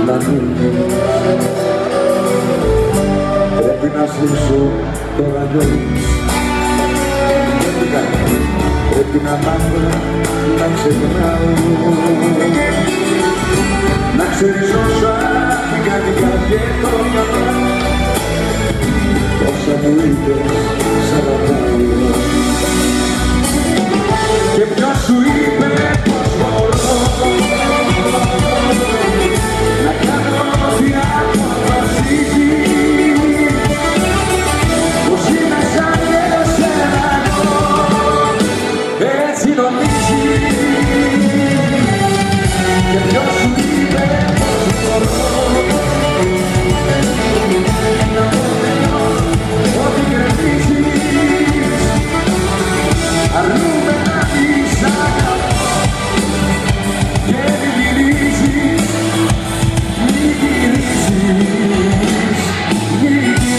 να ανοίγεις. Πρέπει να σβήσω τώρα κιόλας. Πρέπει να μάθω να ξεχνάω. Να ξέρεις όσα την καρδιά και το μυαλό. Όσα μου είπες σ' αγαπάω. Και ποιος σου είπε πως μπορώ να κάνω ό,τι αποφασίζει. Πως είμαι σαν και εσένα εγώ, έτσι νομίζεις. Και ποιος σου είπε πως μπορώ να πω ό,τι κρεμίζεις. Αρνούμε να πεις αγαπώ και μη γυρίζεις, μη γυρίζεις, μη γυρίζεις.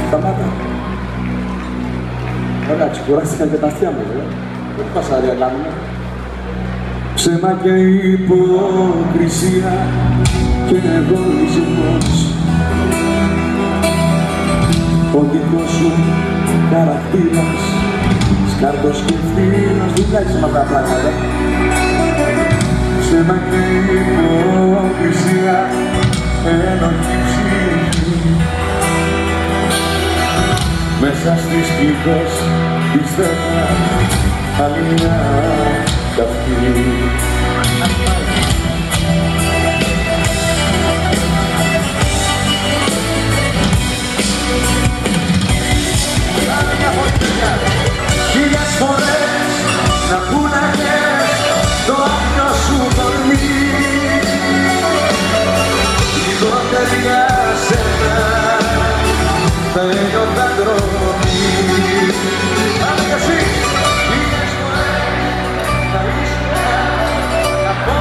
Σταμάτα. Ωραία, ξεκουράστηκαν και τα αυτιά μου, δεν πασάρια κάνουμε. Ψέμα και υποκρισία και εγωισμός. Ο δικός σου χαρακτήρας σκαρτοσκεφτήρας. Δεν βγάζεις με αυτά τα πράγματα. Ψέμα και υποκρισία, ενοχή ψυχή. Μέσα στις κλικές πιστεύω άλλη μια καυτή. Χίλιες φορές να πουλάγες το άπιο σου κορμί. Λιγότερη για σένα θα ένιωθα ντροπή. Πάμε κι εσύ! Χίλιες φορές θα ήσουν να πω.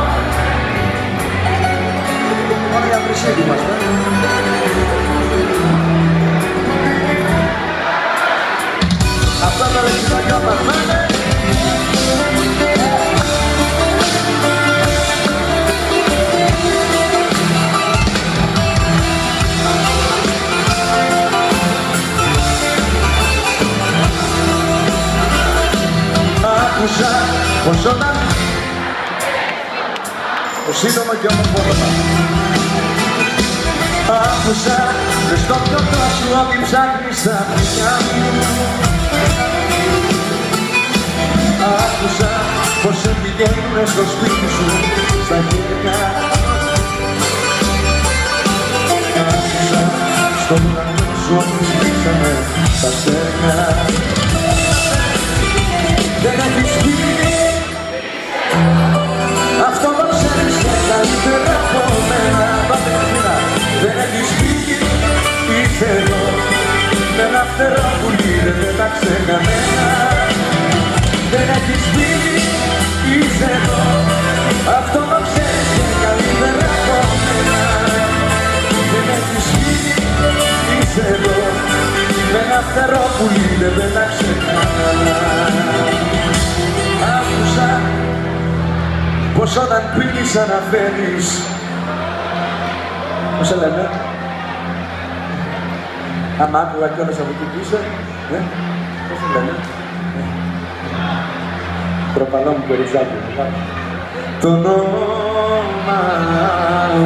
Πάμε για βρυσίδι μας, αυτά τα λεξιδάκια παρμένε. Άκουσα πως όταν το σύντομο και όμορφο όνομα. Άκουσα μες στο πιωτό σου ότι ψάχνεις τα παιδιά μου. Άκουσα πως σε πηγαίνουν στο σπίτι σου στα χέρια. Άκουσα στον ουρανό σου ότι σβήσανε τα αστέρια. Δεν έχεις φύγει, αυτό το ξέρεις και καλύτερα από μένα. Πάτε Αθήνα, δεν έχεις φύγει, είσαι εδώ με ένα φτερό που δεν πέταξε κανένα. Δεν έχεις φύγει, είσαι εδώ, αυτό το ξέρεις και καλύτερα από μένα. Δεν έχεις φύγει, είσαι εδώ με ένα φτερό που δεν πέταξε κανένα. Άκουσα πως όταν πίνεις αναφέρεις. Πώς σε λέμε? Άμα άκουγα κιόλας από εκεί πίσω. Πώς σε λέμε? Προπαλώ μου κοριτσάκι. Το όνομα μου.